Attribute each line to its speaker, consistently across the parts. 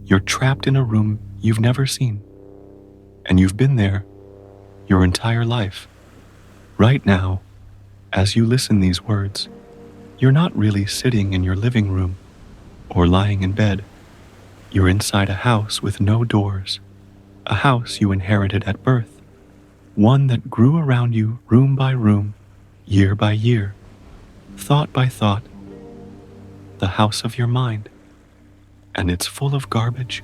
Speaker 1: you're trapped in a room you've never seen, and you've been there your entire life. Right now, as you listen these words, you're not really sitting in your living room or lying in bed. You're inside a house with no doors, a house you inherited at birth, one that grew around you room by room, year by year, thought by thought, the house of your mind, and it's full of garbage.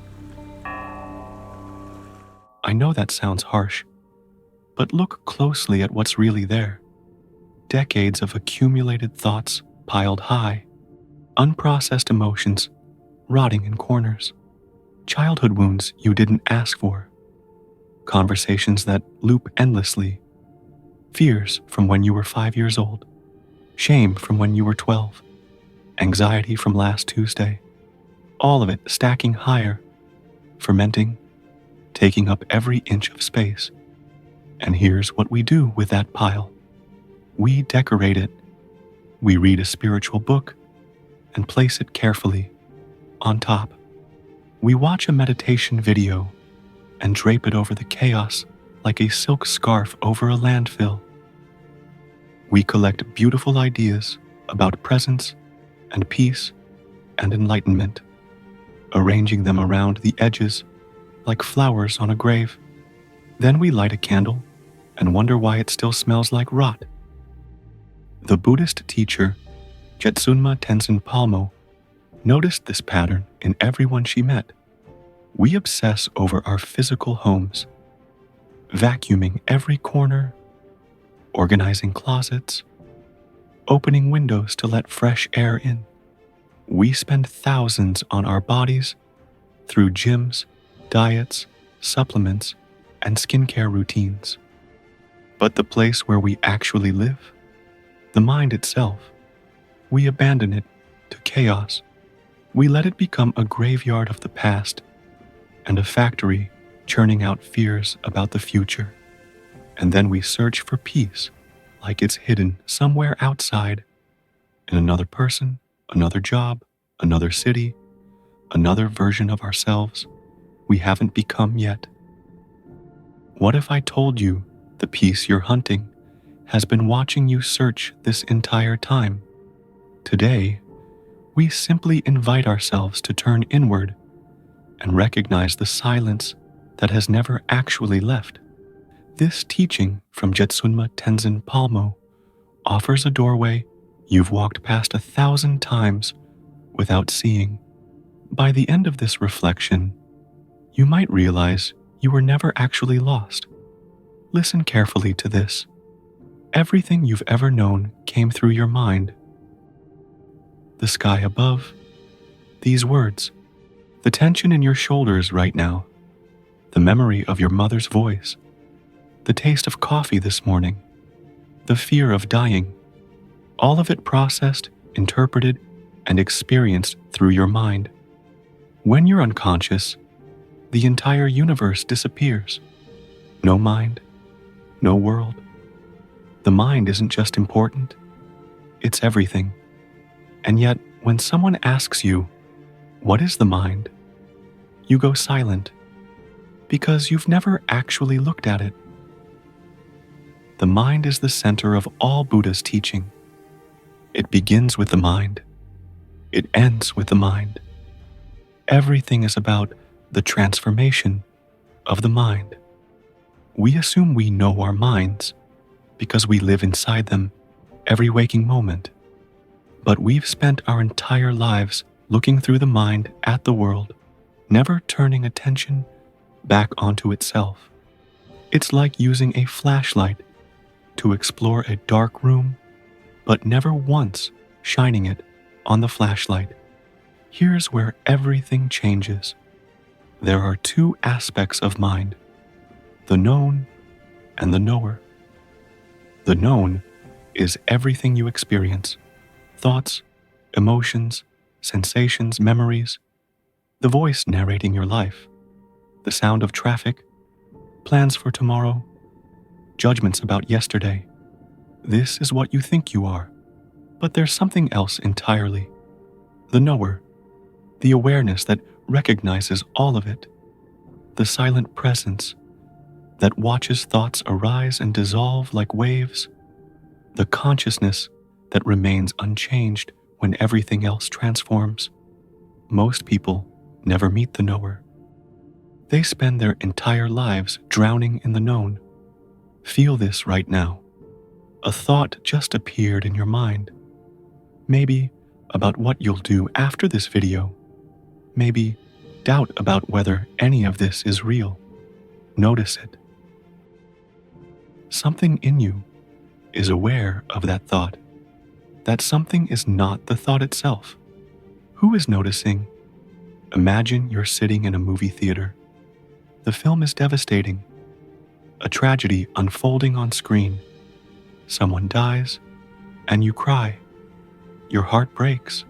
Speaker 1: I know that sounds harsh, but look closely at what's really there. Decades of accumulated thoughts piled high, unprocessed emotions rotting in corners, childhood wounds you didn't ask for, conversations that loop endlessly, fears from when you were 5 years old, shame from when you were 12, anxiety from last Tuesday, all of it stacking higher, fermenting, taking up every inch of space. And here's what we do with that pile. We decorate it. We read a spiritual book and place it carefully on top. We watch a meditation video and drape it over the chaos like a silk scarf over a landfill. We collect beautiful ideas about presence and peace and enlightenment, arranging them around the edges like flowers on a grave. Then we light a candle and wonder why it still smells like rot. The Buddhist teacher, Jetsunma Tenzin Palmo, noticed this pattern in everyone she met. We obsess over our physical homes, vacuuming every corner, organizing closets, opening windows to let fresh air in. We spend thousands on our bodies through gyms, diets, supplements, and skincare routines. But the place where we actually live, the mind itself, we abandon it to chaos. We let it become a graveyard of the past and a factory churning out fears about the future. And then we search for peace like it's hidden somewhere outside, in another person, another job, another city, another version of ourselves we haven't become yet. What if I told you the peace you're hunting has been watching you search this entire time? Today, we simply invite ourselves to turn inward and recognize the silence that has never actually left. This teaching from Jetsunma Tenzin Palmo offers a doorway you've walked past 1,000 times without seeing. By the end of this reflection, you might realize you were never actually lost. Listen carefully to this. Everything you've ever known came through your mind. The sky above, these words, the tension in your shoulders right now, the memory of your mother's voice, the taste of coffee this morning, the fear of dying, all of it processed, interpreted, and experienced through your mind. When you're unconscious, the entire universe disappears. No mind, no world. The mind isn't just important, it's everything. And yet, when someone asks you, what is the mind? You go silent, because you've never actually looked at it. The mind is the center of all Buddha's teaching. It begins with the mind. It ends with the mind. Everything is about the transformation of the mind. We assume we know our minds because we live inside them every waking moment. But we've spent our entire lives looking through the mind at the world, never turning attention back onto itself. It's like using a flashlight to explore a dark room, but never once shining it on the flashlight. Here's where everything changes. There are two aspects of mind, the known and the knower. The known is everything you experience, thoughts, emotions, sensations, memories, the voice narrating your life, the sound of traffic, plans for tomorrow, judgments about yesterday. This is what you think you are, but there's something else entirely. The knower, the awareness that recognizes all of it, the silent presence that watches thoughts arise and dissolve like waves, the consciousness that remains unchanged when everything else transforms. Most people never meet the knower. They spend their entire lives drowning in the known. Feel this right now. A thought just appeared in your mind. Maybe about what you'll do after this video. Maybe doubt about whether any of this is real. Notice it. Something in you is aware of that thought. That something is not the thought itself. Who is noticing? Imagine you're sitting in a movie theater. The film is devastating. A tragedy unfolding on screen. Someone dies, and you cry. Your heart breaks.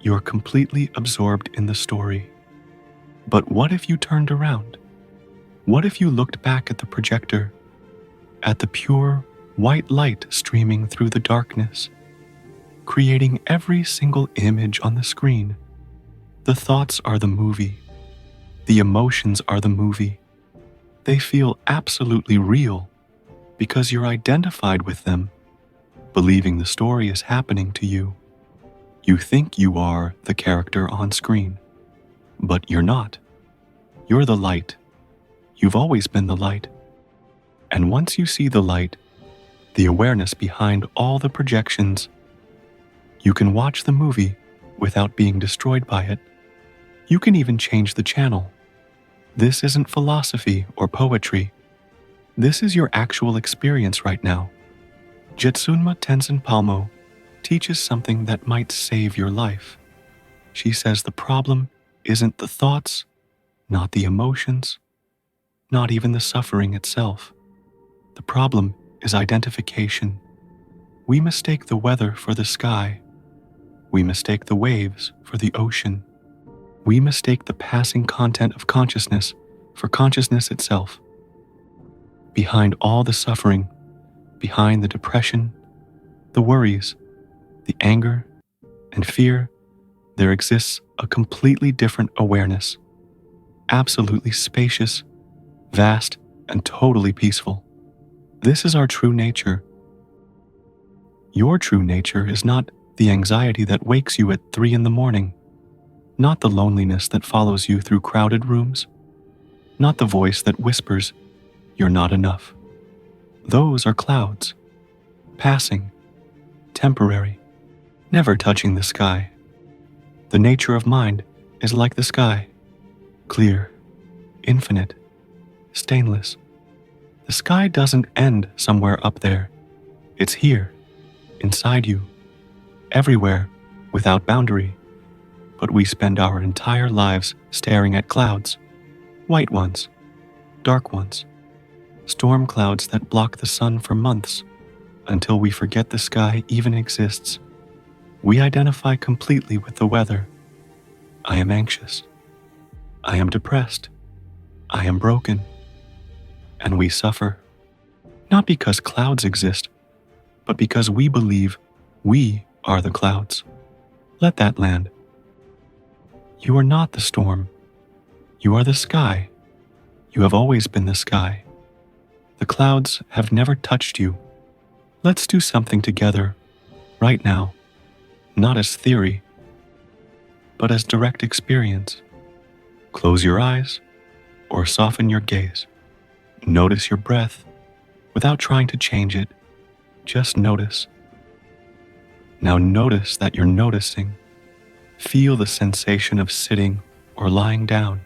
Speaker 1: You're completely absorbed in the story. But what if you turned around? What if you looked back at the projector, at the pure white light streaming through the darkness, creating every single image on the screen? The thoughts are the movie. The emotions are the movie. They feel absolutely real because you're identified with them, believing the story is happening to you. You think you are the character on screen, but you're not. You're the light. You've always been the light. And once you see the light, the awareness behind all the projections, you can watch the movie without being destroyed by it. You can even change the channel. This isn't philosophy or poetry. This is your actual experience right now. Jetsunma Tenzin Palmo teaches something that might save your life. She says the problem isn't the thoughts, not the emotions, not even the suffering itself. The problem is identification. We mistake the weather for the sky. We mistake the waves for the ocean. We mistake the passing content of consciousness for consciousness itself. Behind all the suffering, behind the depression, the worries, the anger, and fear, there exists a completely different awareness, absolutely spacious, vast, and totally peaceful. This is our true nature. Your true nature is not the anxiety that wakes you at 3 a.m, not the loneliness that follows you through crowded rooms, not the voice that whispers, "You're not enough." Those are clouds, passing, temporary, never touching the sky. The nature of mind is like the sky, clear, infinite, stainless. The sky doesn't end somewhere up there. It's here, inside you, everywhere, without boundary. But we spend our entire lives staring at clouds, white ones, dark ones, storm clouds that block the sun for months, until we forget the sky even exists. We identify completely with the weather. I am anxious. I am depressed. I am broken. And we suffer, not because clouds exist, but because we believe we are the clouds. Let that land. You are not the storm. You are the sky. You have always been the sky. The clouds have never touched you. Let's do something together, right now, not as theory, but as direct experience. Close your eyes or soften your gaze. Notice your breath without trying to change it. Just notice. Now notice that you're noticing. Feel the sensation of sitting or lying down.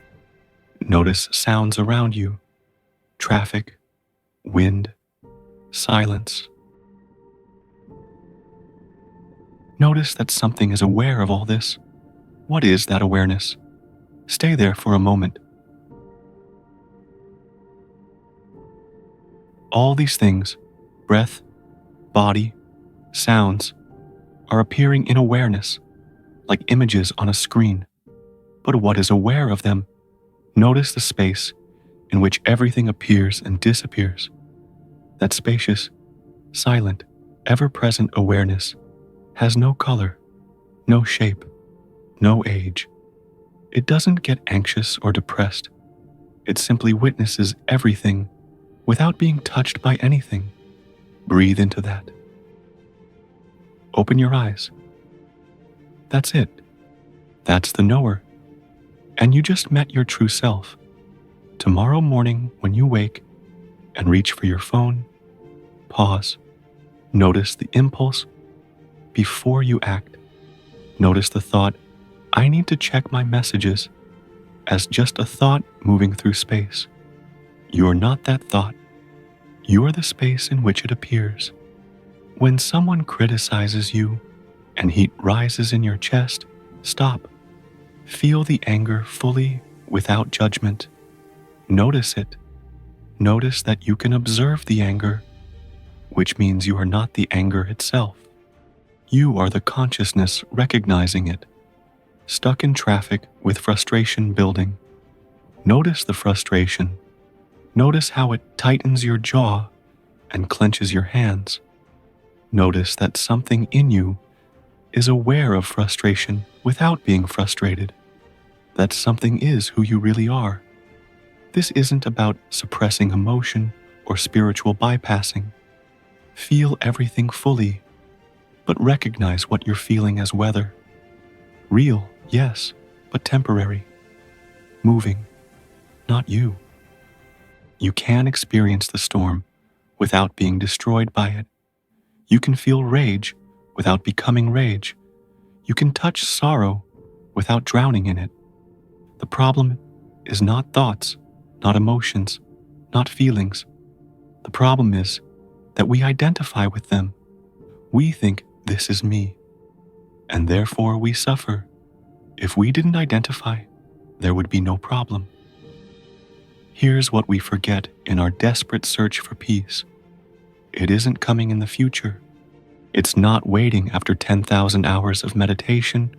Speaker 1: Notice sounds around you. Traffic, wind, silence. Notice that something is aware of all this. What is that awareness? Stay there for a moment. All these things, breath, body, sounds, are appearing in awareness, like images on a screen. But what is aware of them? Notice the space in which everything appears and disappears. That spacious, silent, ever-present awareness has no color, no shape, no age. It doesn't get anxious or depressed. It simply witnesses everything without being touched by anything. Breathe into that. Open your eyes. That's it. That's the knower. And you just met your true self. Tomorrow morning, when you wake and reach for your phone, pause. Notice the impulse before you act. Notice the thought, I need to check my messages, as just a thought moving through space. You are not that thought. You are the space in which it appears. When someone criticizes you and heat rises in your chest, stop. Feel the anger fully without judgment. Notice it. Notice that you can observe the anger, which means you are not the anger itself. You are the consciousness recognizing it. Stuck in traffic with frustration building. Notice the frustration. Notice how it tightens your jaw and clenches your hands. Notice that something in you is aware of frustration without being frustrated. That something is who you really are. This isn't about suppressing emotion or spiritual bypassing. Feel everything fully, but recognize what you're feeling as weather. Real, yes, but temporary. Moving, not you. You can experience the storm without being destroyed by it. You can feel rage without becoming rage. You can touch sorrow without drowning in it. The problem is not thoughts, not emotions, not feelings. The problem is that we identify with them. We think this is me, and therefore we suffer. If we didn't identify, there would be no problem. Here's what we forget in our desperate search for peace. It isn't coming in the future. It's not waiting after 10,000 hours of meditation,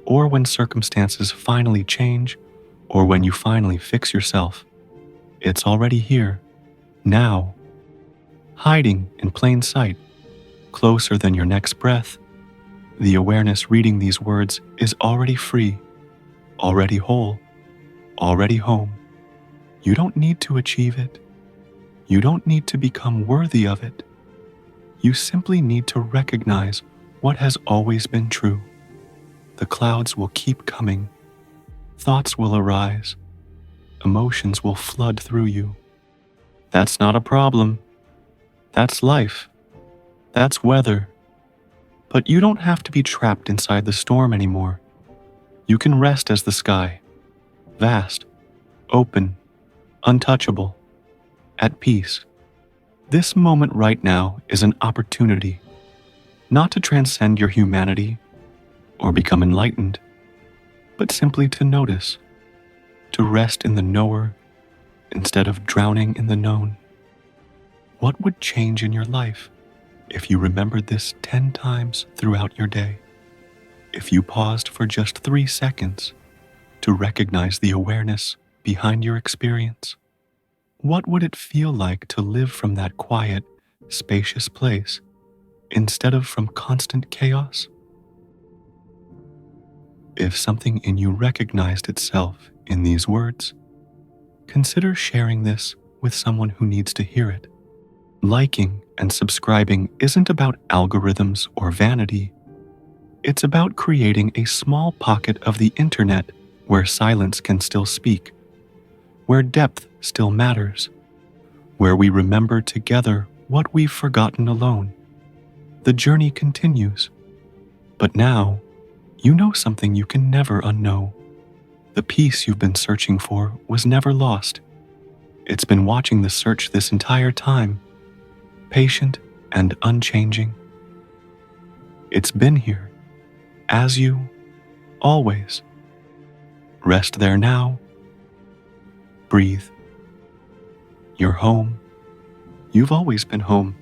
Speaker 1: or when circumstances finally change, or when you finally fix yourself. It's already here, now, hiding in plain sight, closer than your next breath. The awareness reading these words is already free, already whole, already home. You don't need to achieve it. You don't need to become worthy of it. You simply need to recognize what has always been true. The clouds will keep coming. Thoughts will arise. Emotions will flood through you. That's not a problem. That's life. That's weather. But you don't have to be trapped inside the storm anymore. You can rest as the sky, vast, open, untouchable, at peace. This moment right now is an opportunity, not to transcend your humanity or become enlightened, but simply to notice, to rest in the knower instead of drowning in the known. What would change in your life if you remembered this 10 times throughout your day? If you paused for just 3 seconds to recognize the awareness behind your experience? What would it feel like to live from that quiet, spacious place instead of from constant chaos? If something in you recognized itself in these words, consider sharing this with someone who needs to hear it. Liking and subscribing isn't about algorithms or vanity. It's about creating a small pocket of the internet where silence can still speak, where depth still matters, where we remember together what we've forgotten alone. The journey continues, but now you know something you can never unknow. The peace you've been searching for was never lost. It's been watching the search this entire time, patient and unchanging. It's been here, as you, always. Rest there now. Breathe. You're home. You've always been home.